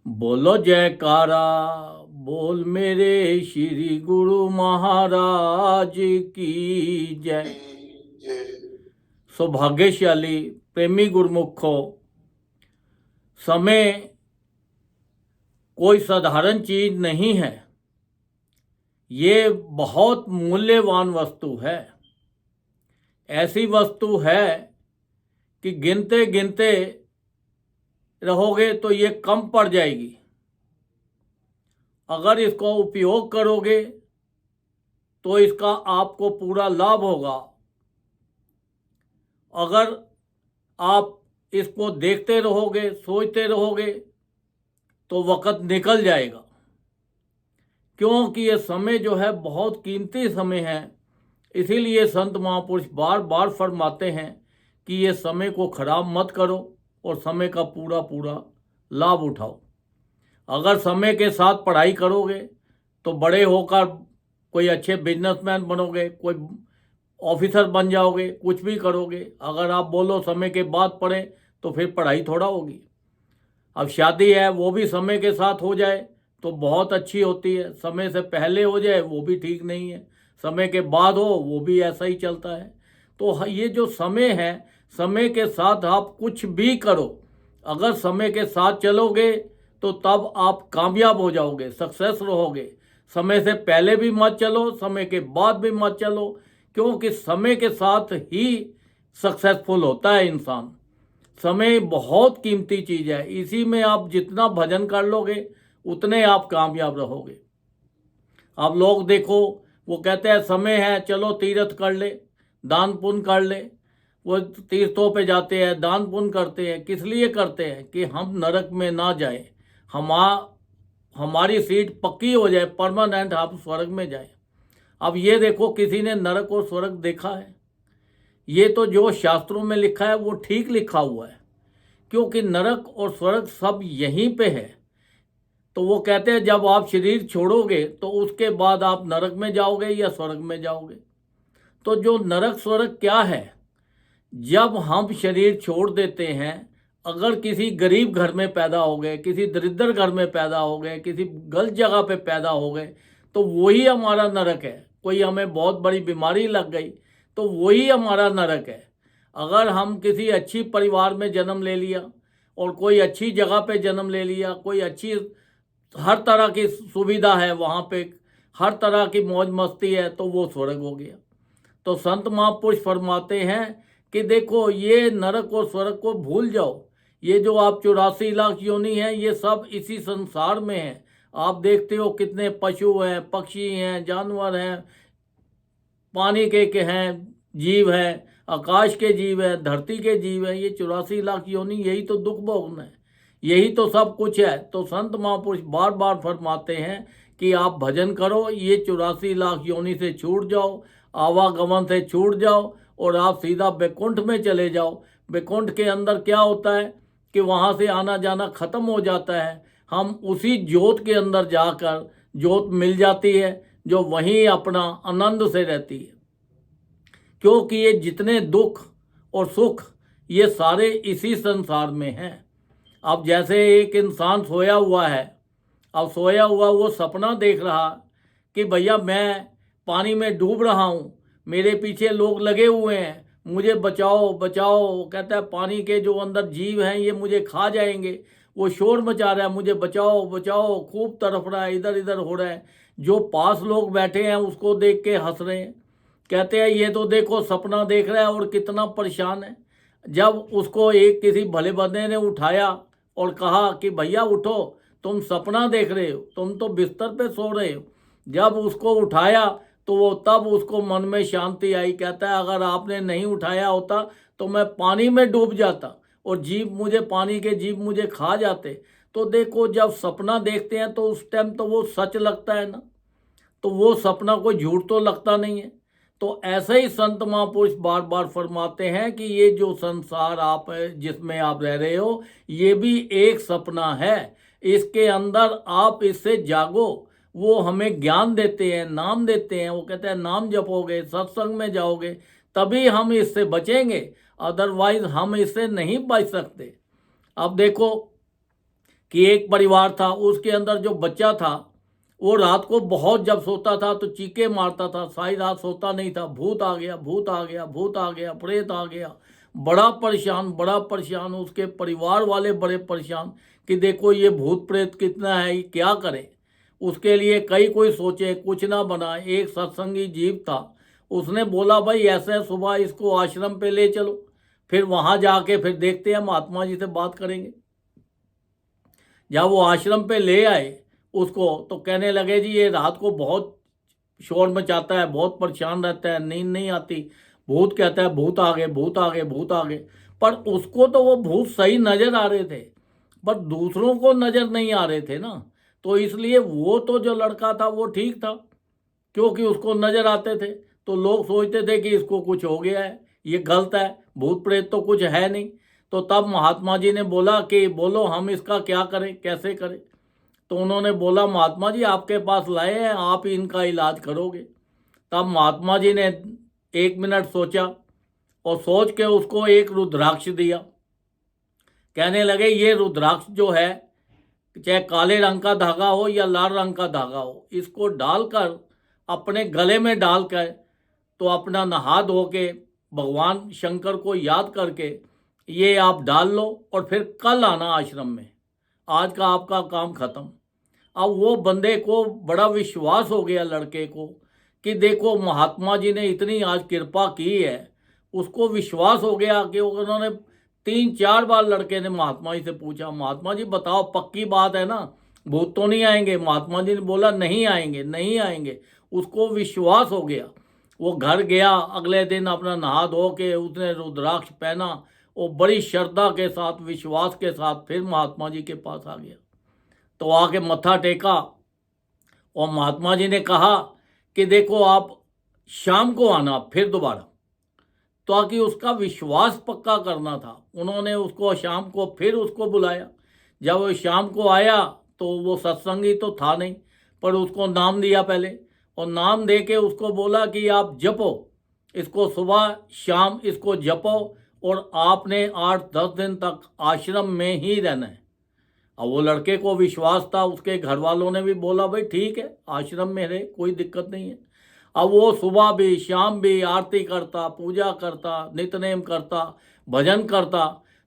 बोलो जयकारा, बोल मेरे श्री गुरु महाराज की जय। सौभाग्यशाली प्रेमी गुरुमुखो, समय कोई साधारण चीज नहीं है। ये बहुत मूल्यवान वस्तु है। ऐसी वस्तु है कि गिनते गिनते रहोगे तो ये कम पड़ जाएगी। अगर इसको उपयोग करोगे तो इसका आपको पूरा लाभ होगा। अगर आप इसको देखते रहोगे, सोचते रहोगे तो वक्त निकल जाएगा। क्योंकि ये समय जो है बहुत कीमती समय है। इसीलिए संत महापुरुष बार बार फरमाते हैं कि ये समय को खराब मत करो और समय का पूरा पूरा लाभ उठाओ। अगर समय के साथ पढ़ाई करोगे तो बड़े होकर कोई अच्छे बिजनेसमैन बनोगे, कोई ऑफिसर बन जाओगे, कुछ भी करोगे। अगर आप बोलो समय के बाद पढ़ें तो फिर पढ़ाई थोड़ा होगी। अब शादी है वो भी समय के साथ हो जाए तो बहुत अच्छी होती है, समय से पहले हो जाए वो भी ठीक नहीं है, समय के बाद हो वो भी ऐसा ही चलता है। तो ये जो समय है, समय के साथ आप कुछ भी करो। अगर समय के साथ चलोगे तो तब आप कामयाब हो जाओगे, सक्सेस रहोगे। समय से पहले भी मत चलो, समय के बाद भी मत चलो, क्योंकि समय के साथ ही सक्सेसफुल होता है इंसान। समय बहुत कीमती चीज़ है। इसी में आप जितना भजन कर लोगे उतने आप कामयाब रहोगे। आप लोग देखो, वो कहते हैं समय है चलो तीर्थ कर ले, दान पुण्य कर ले। वो तीर्थों पे जाते हैं, दान पुण्य करते हैं। किस लिए करते हैं? कि हम नरक में ना जाए, हमारी सीट पक्की हो जाए, परमानेंट, हम स्वर्ग में जाए। अब ये देखो, किसी ने नरक और स्वर्ग देखा है? ये तो जो शास्त्रों में लिखा है वो ठीक लिखा हुआ है, क्योंकि नरक और स्वर्ग सब यहीं पे है। तो वो कहते हैं जब आप शरीर छोड़ोगे तो उसके बाद आप नरक में जाओगे या स्वर्ग में जाओगे। तो जो नरक स्वर्ग क्या है? जब हम शरीर छोड़ देते हैं, अगर किसी गरीब घर में पैदा हो गए, किसी दरिद्र घर में पैदा हो गए, किसी गलत जगह पे पैदा हो गए, तो वही हमारा नरक है। कोई हमें बहुत बड़ी बीमारी लग गई तो वही हमारा नरक है। अगर हम किसी अच्छी परिवार में जन्म ले लिया और कोई अच्छी जगह पे जन्म ले लिया, कोई अच्छी हर तरह की सुविधा है वहाँ पे, हर तरह की मौज मस्ती है, तो वो स्वर्ग हो गया। तो संत महापुरुष फरमाते हैं कि देखो, ये नरक और स्वर्ग को भूल जाओ। ये जो आप 84 लाख योनि हैं, ये सब इसी संसार में है। आप देखते हो कितने पशु हैं, पक्षी हैं, जानवर हैं, पानी के हैं, जीव हैं, आकाश के जीव हैं, धरती के जीव हैं। ये 84 लाख योनि, यही तो दुख भोगना है, यही तो सब कुछ है। तो संत महापुरुष बार बार फरमाते हैं कि आप भजन करो, ये 84 लाख योनि से छूट जाओ, आवागमन से छूट जाओ और आप सीधा बैकुंठ में चले जाओ। बैकुंठ के अंदर क्या होता है कि वहाँ से आना जाना खत्म हो जाता है। हम उसी ज्योत के अंदर जाकर, ज्योत मिल जाती है जो वहीं अपना आनंद से रहती है। क्योंकि ये जितने दुख और सुख, ये सारे इसी संसार में हैं। अब जैसे एक इंसान सोया हुआ है, अब सोया हुआ वो सपना देख रहा कि भैया मैं पानी में डूब रहा हूँ, मेरे पीछे लोग लगे हुए हैं, मुझे बचाओ बचाओ। कहता है पानी के जो अंदर जीव हैं ये मुझे खा जाएंगे। वो शोर मचा रहा है, मुझे बचाओ बचाओ, खूब तड़फ रहा है, इधर इधर हो रहा है। जो पास लोग बैठे हैं उसको देख के हंस रहे हैं, कहते हैं ये तो देखो सपना देख रहा है और कितना परेशान है। जब उसको एक किसी भले बंदे ने उठाया और कहा कि भैया उठो, तुम सपना देख रहे हो, तुम तो बिस्तर पे सो रहे हो। जब उसको उठाया तो वो तब उसको मन में शांति आई। कहता है अगर आपने नहीं उठाया होता तो मैं पानी में डूब जाता और जीव मुझे, पानी के जीव मुझे खा जाते। तो देखो, जब सपना देखते हैं तो उस टाइम तो वो सच लगता है ना, तो वो सपना कोई झूठ तो लगता नहीं है। तो ऐसे ही संत महापुरुष बार बार फरमाते हैं कि ये जो संसार आप जिसमें आप रह रहे हो, ये भी एक सपना है। इसके अंदर आप इससे जागो। वो हमें ज्ञान देते हैं, नाम देते हैं। वो कहते हैं नाम जपोगे, सत्संग में जाओगे, तभी हम इससे बचेंगे, अदरवाइज हम इससे नहीं बच सकते। अब देखो, कि एक परिवार था, उसके अंदर जो बच्चा था वो रात को बहुत जब सोता था तो चीखे मारता था, सारी रात सोता नहीं था, भूत आ गया, भूत आ गया, भूत आ गया, प्रेत आ गया। बड़ा परेशान, बड़ा परेशान, उसके परिवार वाले बड़े परेशान कि देखो ये भूत प्रेत कितना है, ये क्या करे। उसके लिए कई कोई सोचे, कुछ ना बना। एक सत्संगी जीव था, उसने बोला भाई ऐसे सुबह इसको आश्रम पे ले चलो, फिर वहां जाके फिर देखते हैं, महात्मा जी से बात करेंगे। जब वो आश्रम पे ले आए उसको, तो कहने लगे जी ये रात को बहुत शोर मचाता है, बहुत परेशान रहता है, नींद नहीं आती, भूत कहता है भूत आ गए, भूत आ गए, भूत आ गए। पर उसको तो वो भूत सही नजर आ रहे थे, पर दूसरों को नजर नहीं आ रहे थे ना। तो इसलिए वो तो जो लड़का था वो ठीक था, क्योंकि उसको नजर आते थे। तो लोग सोचते थे कि इसको कुछ हो गया है, ये गलत है, भूत प्रेत तो कुछ है नहीं। तो तब महात्मा जी ने बोला कि बोलो हम इसका क्या करें, कैसे करें। तो उन्होंने बोला महात्मा जी आपके पास लाए हैं, आप ही इनका इलाज करोगे। तब महात्मा जी ने 1 मिनट सोचा और सोच के उसको एक रुद्राक्ष दिया। कहने लगे ये रुद्राक्ष जो है, चाहे काले रंग का धागा हो या लाल रंग का धागा हो, इसको डालकर अपने गले में डालकर तो अपना नहा धो के भगवान शंकर को याद करके ये आप डाल लो और फिर कल आना आश्रम में, आज का आपका काम खत्म। अब वो बंदे को बड़ा विश्वास हो गया, लड़के को, कि देखो महात्मा जी ने इतनी आज कृपा की है। उसको विश्वास हो गया कि उन्होंने 3-4 बार लड़के ने महात्मा जी से पूछा, महात्मा जी बताओ पक्की बात है ना, भूत तो नहीं आएंगे। महात्मा जी ने बोला नहीं आएंगे, नहीं आएंगे। उसको विश्वास हो गया। वो घर गया, अगले दिन अपना नहा धो के उसने रुद्राक्ष पहना और बड़ी श्रद्धा के साथ, विश्वास के साथ फिर महात्मा जी के पास आ गया। तो आके मत्था टेका और महात्मा जी ने कहा कि देखो आप शाम को आना फिर दोबारा, ताकि उसका विश्वास पक्का करना था। उन्होंने उसको शाम को फिर उसको बुलाया। जब वो शाम को आया तो वो सत्संगी तो था नहीं, पर उसको नाम दिया पहले, और नाम दे के उसको बोला कि आप जपो इसको, सुबह शाम इसको जपो, और आपने 8-10 दिन तक आश्रम में ही रहना है। अब वो लड़के को विश्वास था, उसके घर वालों ने भी बोला भाई ठीक है आश्रम में रहे, कोई दिक्कत नहीं है। अब वो सुबह भी शाम भी आरती करता, पूजा करता, नित्यनेम करता, भजन करता।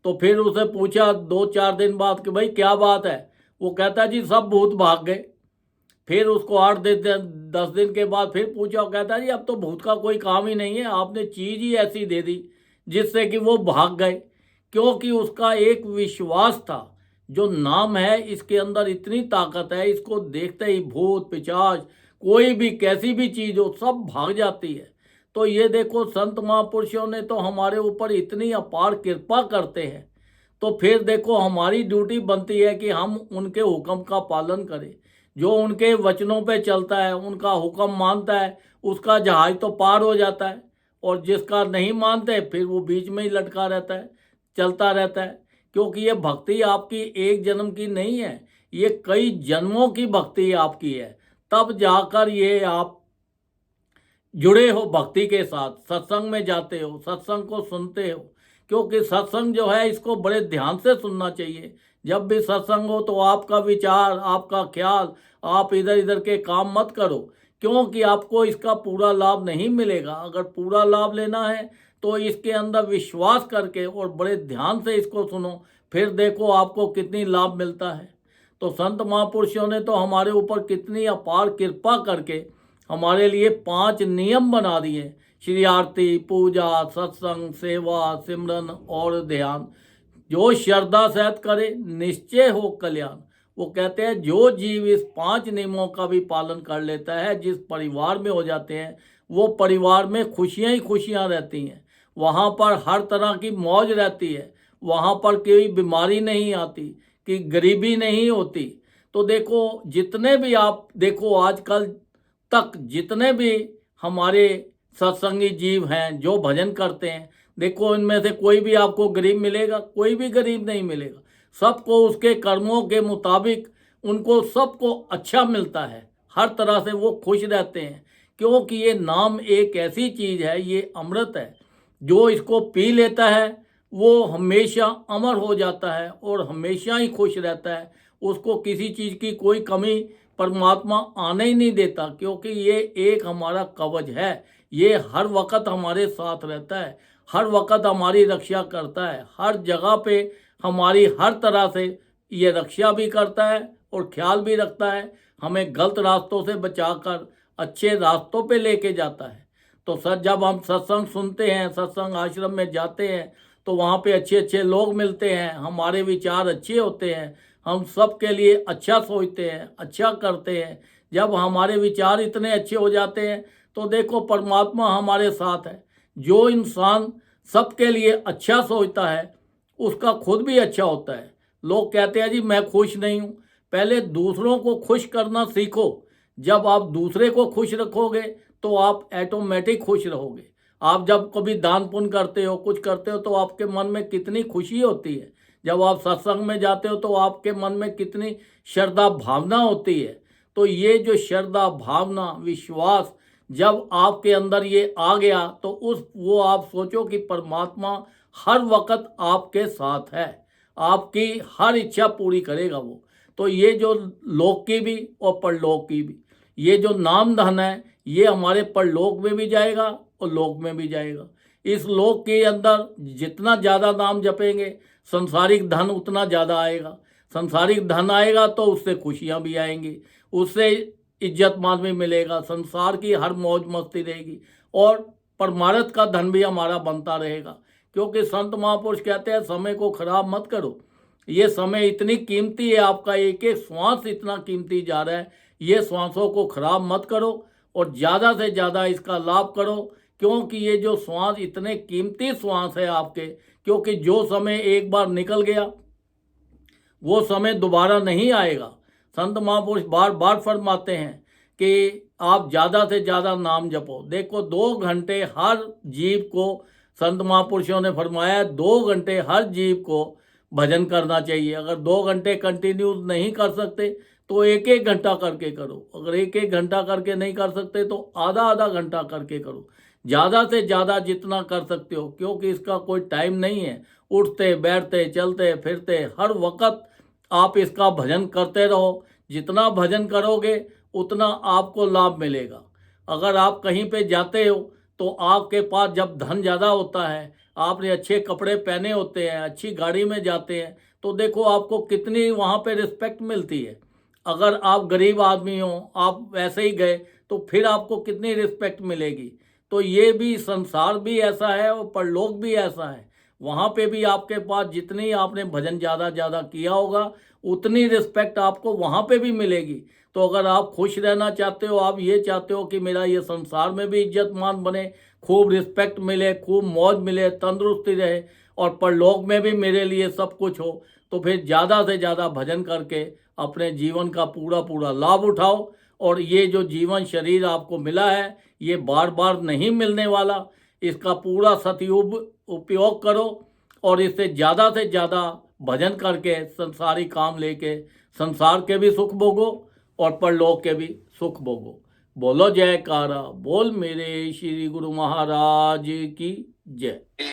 तो फिर उसे पूछा 2-4 दिन बाद कि भाई क्या बात है। वो कहता जी सब भूत भाग गए। फिर उसको 8-10 दिन के बाद फिर पूछा, वो कहता जी अब तो भूत का कोई काम ही नहीं है, आपने चीज ही ऐसी दे दी जिससे कि वो भाग गए। क्योंकि उसका एक विश्वास था, जो नाम है इसके अंदर इतनी ताकत है, इसको देखते ही भूत पिशाच कोई भी कैसी भी चीज हो सब भाग जाती है। तो ये देखो संत महापुरुषों ने तो हमारे ऊपर इतनी अपार कृपा करते हैं। तो फिर देखो हमारी ड्यूटी बनती है कि हम उनके हुक्म का पालन करें। जो उनके वचनों पे चलता है, उनका हुक्म मानता है, उसका जहाज तो पार हो जाता है। और जिसका नहीं मानते फिर वो बीच में ही लटका रहता है, चलता रहता है। क्योंकि ये भक्ति आपकी एक जन्म की नहीं है, ये कई जन्मों की भक्ति आपकी है। तब जाकर ये आप जुड़े हो भक्ति के साथ, सत्संग में जाते हो, सत्संग को सुनते हो। क्योंकि सत्संग जो है इसको बड़े ध्यान से सुनना चाहिए। जब भी सत्संग हो तो आपका विचार, आपका ख्याल, आप इधर इधर के काम मत करो, क्योंकि आपको इसका पूरा लाभ नहीं मिलेगा। अगर पूरा लाभ लेना है तो इसके अंदर विश्वास करके और बड़े ध्यान से इसको सुनो, फिर देखो आपको कितनी लाभ मिलता है। तो संत महापुरुषों ने तो हमारे ऊपर कितनी अपार कृपा करके हमारे लिए 5 नियम बना दिए, श्री आरती, पूजा, सत्संग, सेवा, सिमरन और ध्यान। जो श्रद्धा सहित करे निश्चय हो कल्याण। वो कहते हैं जो जीव इस 5 नियमों का भी पालन कर लेता है, जिस परिवार में हो जाते हैं, वो परिवार में खुशियां ही खुशियां रहती हैं। वहाँ पर हर तरह की मौज रहती है, वहाँ पर कोई बीमारी नहीं आती, कि गरीबी नहीं होती। तो देखो जितने भी आप देखो आजकल तक जितने भी हमारे सत्संगी जीव हैं जो भजन करते हैं, देखो इनमें से कोई भी आपको गरीब मिलेगा? कोई भी गरीब नहीं मिलेगा। सबको उसके कर्मों के मुताबिक उनको सबको अच्छा मिलता है, हर तरह से वो खुश रहते हैं। क्योंकि ये नाम एक ऐसी चीज है, ये अमृत है, जो इसको पी लेता है वो हमेशा अमर हो जाता है और हमेशा ही खुश रहता है। उसको किसी चीज़ की कोई कमी परमात्मा आने ही नहीं देता, क्योंकि ये एक हमारा कवच है। ये हर वक्त हमारे साथ रहता है, हर वक्त हमारी रक्षा करता है, हर जगह पे हमारी हर तरह से ये रक्षा भी करता है और ख्याल भी रखता है, हमें गलत रास्तों से बचाकर अच्छे रास्तों पे लेके जाता है। तो सर, जब हम सत्संग सुनते हैं, सत्संग आश्रम में जाते हैं, तो वहाँ पे अच्छे अच्छे लोग मिलते हैं, हमारे विचार अच्छे होते हैं, हम सब के लिए अच्छा सोचते हैं, अच्छा करते हैं। जब हमारे विचार इतने अच्छे हो जाते हैं तो देखो परमात्मा हमारे साथ है। जो इंसान सबके लिए अच्छा सोचता है उसका खुद भी अच्छा होता है। लोग कहते हैं जी मैं खुश नहीं हूँ, पहले दूसरों को खुश करना सीखो। जब आप दूसरे को खुश रखोगे तो आप ऑटोमेटिक खुश रहोगे। आप जब कभी दान पुण्य करते हो, कुछ करते हो, तो आपके मन में कितनी खुशी होती है। जब आप सत्संग में जाते हो तो आपके मन में कितनी श्रद्धा भावना होती है। तो ये जो श्रद्धा भावना विश्वास जब आपके अंदर ये आ गया तो वो आप सोचो कि परमात्मा हर वक्त आपके साथ है, आपकी हर इच्छा पूरी करेगा वो। तो ये जो लोक की भी और परलोक की भी, ये जो नाम धन है ये हमारे परलोक में भी जाएगा और लोक में भी जाएगा। इस लोक के अंदर जितना ज़्यादा नाम जपेंगे संसारिक धन उतना ज़्यादा आएगा। संसारिक धन आएगा तो उससे खुशियाँ भी आएंगी, उससे इज्जत मान भी मिलेगा, संसार की हर मौज मस्ती रहेगी और परमार्थ का धन भी हमारा बनता रहेगा। क्योंकि संत महापुरुष कहते हैं समय को खराब मत करो। ये समय इतनी कीमती है, आपका एक एक श्वास इतना कीमती जा रहा है, ये श्वासों को खराब मत करो और ज़्यादा से ज़्यादा इसका लाभ करो। क्योंकि ये जो श्वास इतने कीमती श्वास है आपके, क्योंकि जो समय एक बार निकल गया वो समय दोबारा नहीं आएगा। संत महापुरुष बार बार फरमाते हैं कि आप ज़्यादा से ज़्यादा नाम जपो। देखो 2 घंटे हर जीव को, संत महापुरुषों ने फरमाया 2 घंटे हर जीव को भजन करना चाहिए। अगर 2 घंटे कंटिन्यूस नहीं कर सकते तो एक एक घंटा करके करो। अगर एक एक घंटा करके नहीं कर सकते तो आधा आधा घंटा करके करो। ज़्यादा से ज़्यादा जितना कर सकते हो, क्योंकि इसका कोई टाइम नहीं है। उठते बैठते चलते फिरते हर वक्त आप इसका भजन करते रहो। जितना भजन करोगे उतना आपको लाभ मिलेगा। अगर आप कहीं पे जाते हो तो आपके पास जब धन ज़्यादा होता है, आपने अच्छे कपड़े पहने होते हैं, अच्छी गाड़ी में जाते हैं, तो देखो आपको कितनी वहाँ पे रिस्पेक्ट मिलती है। अगर आप गरीब आदमी हो, आप वैसे ही गए तो फिर आपको कितनी रिस्पेक्ट मिलेगी। तो ये भी संसार भी ऐसा है और परलोक भी ऐसा है। वहाँ पे भी आपके पास जितनी आपने भजन ज़्यादा ज़्यादा किया होगा उतनी रिस्पेक्ट आपको वहाँ पे भी मिलेगी। तो अगर आप खुश रहना चाहते हो, आप ये चाहते हो कि मेरा ये संसार में भी इज्जत मान बने, खूब रिस्पेक्ट मिले, खूब मौज मिले, तंदुरुस्ती रहे और परलोक में भी मेरे लिए सब कुछ हो, तो फिर ज़्यादा से ज़्यादा भजन करके अपने जीवन का पूरा पूरा लाभ उठाओ। और ये जो जीवन शरीर आपको मिला है ये बार बार नहीं मिलने वाला, इसका पूरा सदुपयोग उपयोग करो और इससे से ज़्यादा भजन करके संसारी काम लेके संसार के भी सुख भोगो और परलोक के भी सुख भोगो। बोलो जयकारा, बोल मेरे श्री गुरु महाराज की जय।